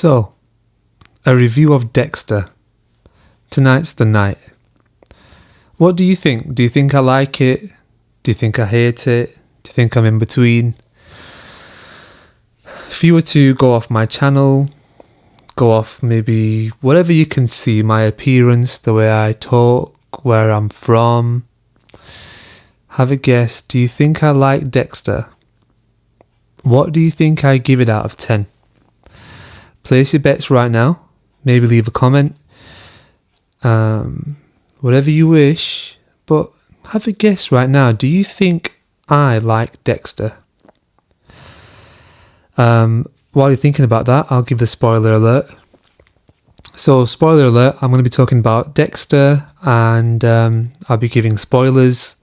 So, a review of Dexter. Tonight's the night. What do you think? Do you think I like it? Do you think I hate it? Do you think I'm in between? If you were to go off my channel, go off maybe whatever you can see, my appearance, the way I talk, where I'm from, have a guess. Do you think I like Dexter? What do you think I give it out of 10? Place your bets right now. Maybe leave a comment. Whatever you wish. But have a guess right now. Do you think I like Dexter? While you're thinking about that, I'll give the spoiler alert. So, spoiler alert, I'm going to be talking about Dexter and I'll be giving spoilers.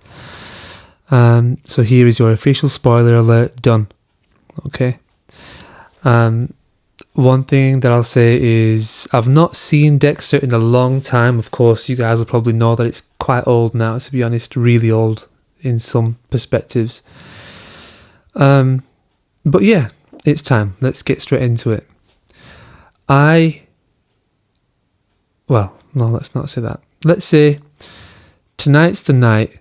So here is your official spoiler alert done. Okay. One thing that I'll say is I've not seen Dexter in a long time. Of course, you guys will probably know that it's quite old now, to be honest, really old in some perspectives. But yeah, it's time. Let's get straight into it. Well, no, let's not say that. Let's say tonight's the night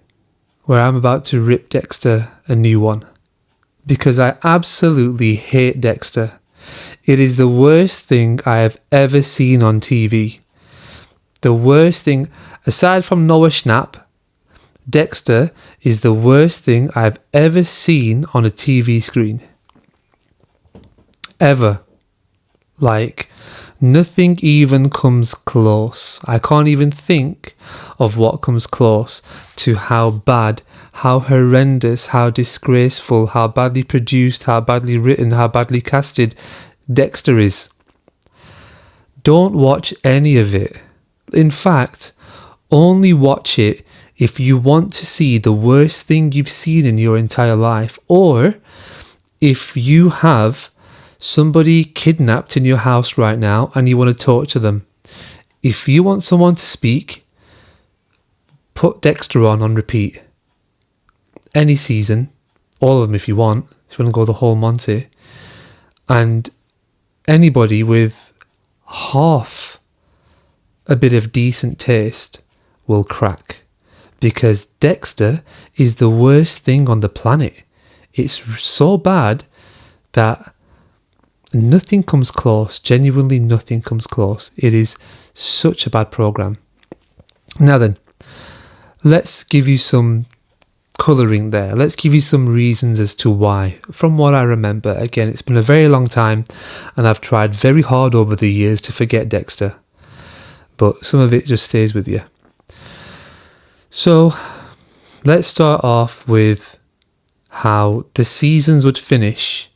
where I'm about to rip Dexter a new one. Because I absolutely hate Dexter. It is the worst thing I have ever seen on TV. The worst thing, aside from Noah Schnapp, Dexter is the worst thing I've ever seen on a TV screen. Ever. Like, nothing even comes close. I can't even think of what comes close to how bad, how horrendous, how disgraceful, how badly produced, how badly written, how badly casted Dexter is. Don't watch any of it. In fact, only watch it if you want to see the worst thing you've seen in your entire life, or if you have somebody kidnapped in your house right now and you want to talk to them. If you want someone to speak, put Dexter on repeat. Any season, all of them if you want, if you want to go the whole Monty, and anybody with half a bit of decent taste will crack, because Dexter is the worst thing on the planet. It's so bad that nothing comes close. Genuinely nothing comes close. It is such a bad program. Now then, let's give you some colouring there. Let's give you some reasons as to why. From what I remember, again, it's been a very long time and I've tried very hard over the years to forget Dexter, but some of it just stays with you. So let's start off with how the seasons would finish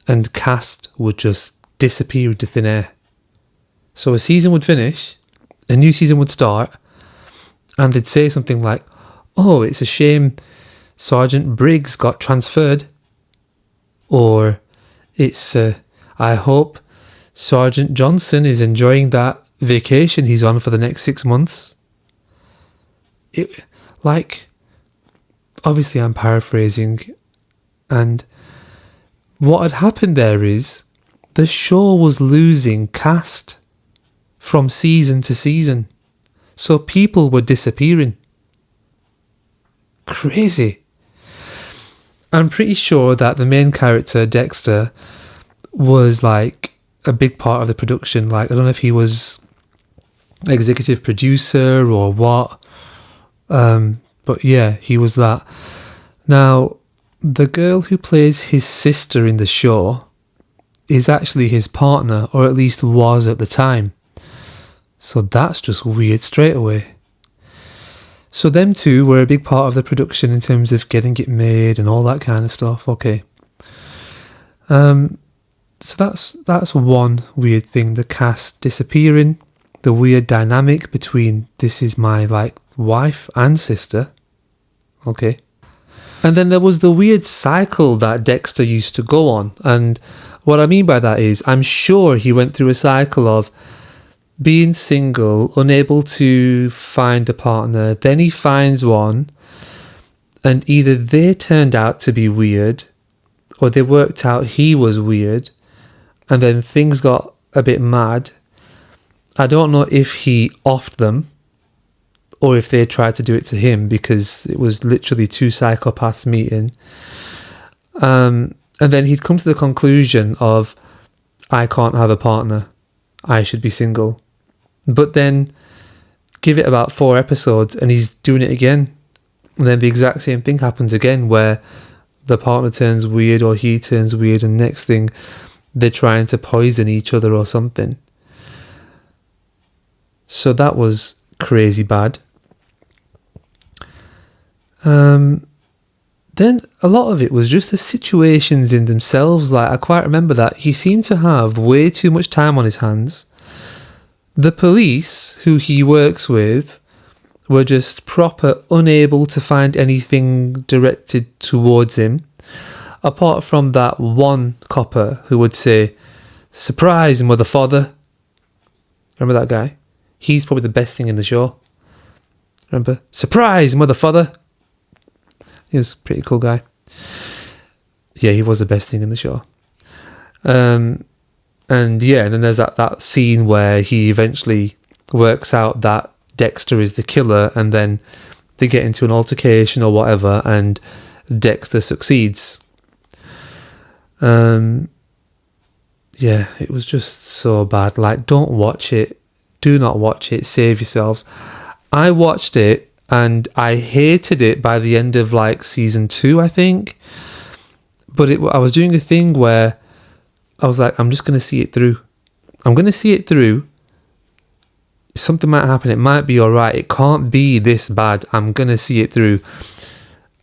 and cast would just disappear into thin air. So a season would finish, a new season would start, and they'd say something like, "Oh, it's a shame Sergeant Briggs got transferred." Or, I hope Sergeant Johnson is enjoying that vacation he's on for the next 6 months. Obviously I'm paraphrasing, and what had happened there is the show was losing cast from season to season. So people were disappearing. Crazy. I'm pretty sure that the main character, Dexter, was like a big part of the production. Like, I don't know if he was executive producer or what. But yeah, he was that. Now, the girl who plays his sister in the show is actually his partner, or at least was at the time. So that's just weird straight away. So them two were a big part of the production in terms of getting it made and all that kind of stuff. Okay. So that's one weird thing. The cast disappearing, the weird dynamic between this is my wife and sister. Okay. And then there was the weird cycle that Dexter used to go on. And what I mean by that is, I'm sure he went through a cycle of being single, unable to find a partner, then he finds one, and either they turned out to be weird, or they worked out he was weird, and then things got a bit mad. I don't know if he offed them or if they tried to do it to him, because it was literally two psychopaths meeting. And then he'd come to the conclusion of, I can't have a partner, I should be single. But then give it about 4 episodes and he's doing it again. And then the exact same thing happens again, where the partner turns weird or he turns weird, and next thing they're trying to poison each other or something. So that was crazy bad. Then a lot of it was just the situations in themselves. Like, I quite remember that he seemed to have way too much time on his hands. The police who he works with were just proper unable to find anything directed towards him, apart from that one copper who would say, "Surprise, mother father." Remember that guy? He's probably the best thing in the show. Remember? "Surprise, mother father." He was a pretty cool guy. Yeah, he was the best thing in the show. And yeah, and then there's that scene where he eventually works out that Dexter is the killer, and then they get into an altercation or whatever, and Dexter succeeds. Yeah, it was just so bad. Like, don't watch it. Do not watch it. Save yourselves. I watched it and I hated it by the end of like season 2, I think. But I was doing a thing where I was like, I'm just going to see it through. I'm going to see it through. Something might happen. It might be alright. It can't be this bad. I'm going to see it through.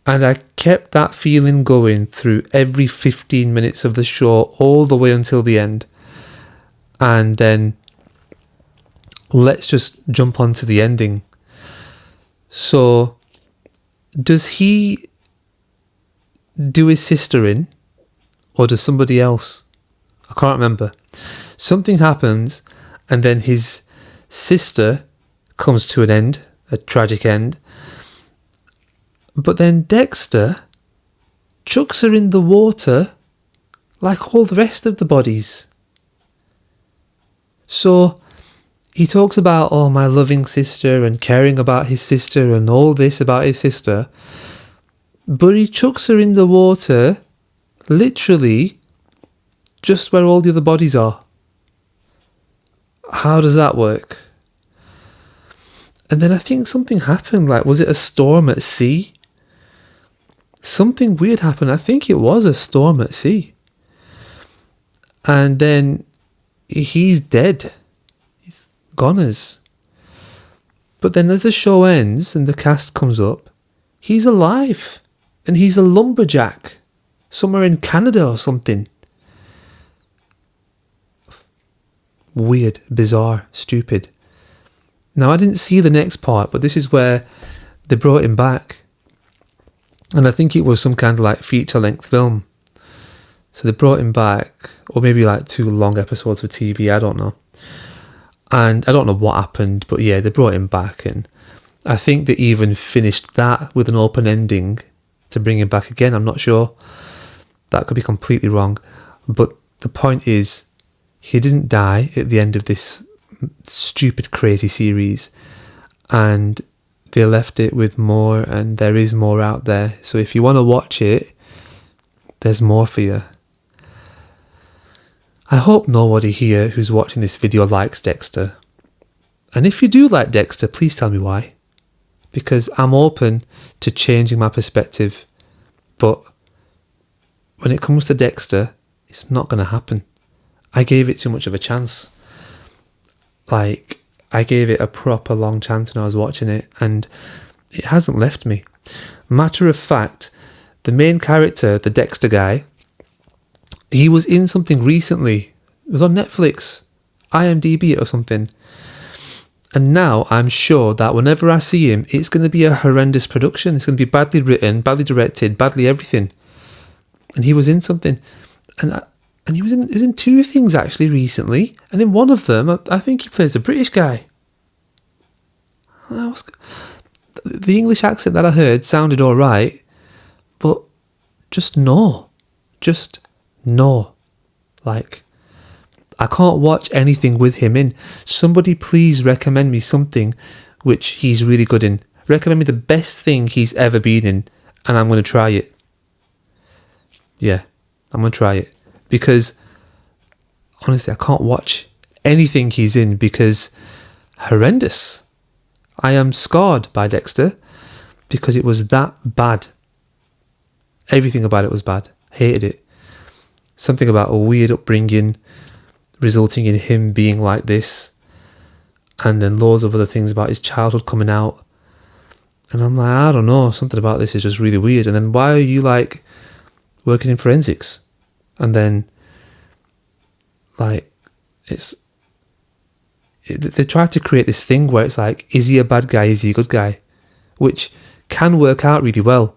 And I kept that feeling going through every 15 minutes of the show, all the way until the end. And then let's just jump onto the ending. So, does he do his sister in, or does somebody else? I can't remember. Something happens, and then his sister comes to an end, a tragic end. But then Dexter chucks her in the water like all the rest of the bodies. So he talks about, oh, my loving sister, and caring about his sister, and all this about his sister. But he chucks her in the water, literally, just where all the other bodies are. How does that work? And then I think something happened, like, was it a storm at sea? Something weird happened. I think it was a storm at sea. And then he's dead. He's goners. But then as the show ends and the cast comes up, he's alive. And he's a lumberjack somewhere in Canada or something. Weird, bizarre, stupid. Now, I didn't see the next part, but this is where they brought him back. And I think it was some kind of like feature-length film. So they brought him back, or maybe like 2 long episodes of TV, I don't know. And I don't know what happened, but yeah, they brought him back. And I think they even finished that with an open ending to bring him back again. I'm not sure. That could be completely wrong. But the point is, he didn't die at the end of this stupid, crazy series. And they left it with more, and there is more out there. So if you want to watch it, there's more for you. I hope nobody here who's watching this video likes Dexter. And if you do like Dexter, please tell me why. Because I'm open to changing my perspective. But when it comes to Dexter, it's not going to happen. I gave it too much of a chance. Like, I gave it a proper long chance when I was watching it, and it hasn't left me. Matter of fact, the main character, the Dexter guy, he was in something recently. It was on Netflix, IMDb or something. And now I'm sure that whenever I see him, it's going to be a horrendous production. It's going to be badly written, badly directed, badly everything. And he was in something. And he was in 2 things actually recently. And in one of them, I think he plays a British guy. The English accent that I heard sounded alright. But just no. Like, I can't watch anything with him in. Somebody please recommend me something which he's really good in. Recommend me the best thing he's ever been in, and I'm going to try it. Yeah, I'm going to try it. Because, honestly, I can't watch anything he's in because horrendous. I am scarred by Dexter because it was that bad. Everything about it was bad. Hated it. Something about a weird upbringing resulting in him being like this. And then loads of other things about his childhood coming out. And I'm like, I don't know, something about this is just really weird. And then why are you like working in forensics? And then like they try to create this thing where it's like, is he a bad guy? Is he a good guy? Which can work out really well.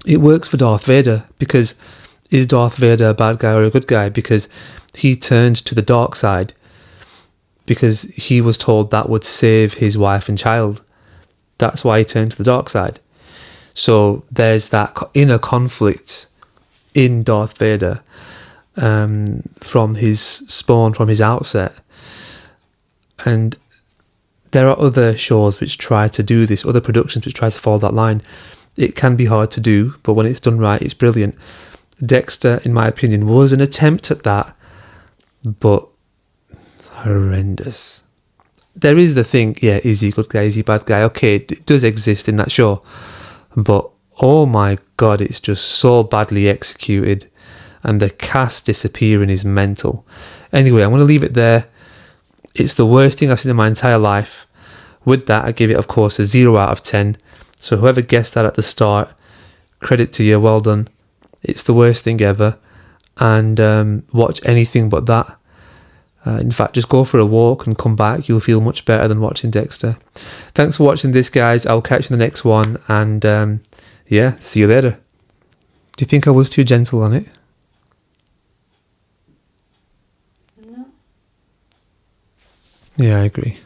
It works for Darth Vader because is Darth Vader a bad guy or a good guy? Because he turned to the dark side because he was told that would save his wife and child. That's why he turned to the dark side. So there's that inner conflict in Darth Vader from his spawn, from his outset. And there are other shows which try to do this, other productions which try to follow that line. It can be hard to do, but when it's done right, it's brilliant. Dexter, in my opinion, was an attempt at that, but horrendous. There is the thing, yeah, is he a good guy, is he a bad guy? Okay, it does exist in that show, but oh my god, it's just so badly executed, and the cast disappearing is mental. Anyway, I'm going to leave it there. It's the worst thing I've seen in my entire life. With that, I give it, of course, a 0 out of 10. So whoever guessed that at the start, credit to you, well done. It's the worst thing ever. And watch anything but that. In fact, just go for a walk and come back. You'll feel much better than watching Dexter. Thanks for watching this, guys. I'll catch you in the next one. And yeah, see you later. Do you think I was too gentle on it? No. Yeah, I agree.